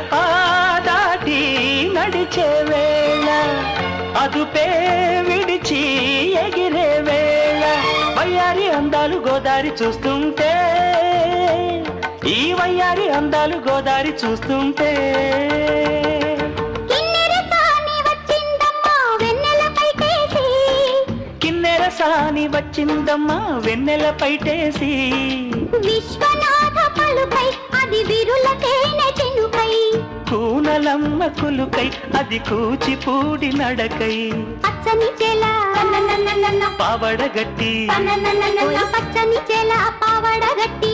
గడప దాటి నడిచే వేళ అదుపే విడిచి ఎగిరే వేళ వయ్యారి అందాలు గోదారి చూస్తుంటే ఈ వయ్యారి అందాలు గోదారి చూస్తుంటే సాని వచ్చిందమ్మా వెన్నెల పైటేసి విశ్వనాథ పలుకై అది విరులకేనే చినుకై కూనలమ్మ కులుకై అది కూచిపూడి నడకై పచ్చని చెల పావడగట్టి పచ్చని చెల పావడగట్టి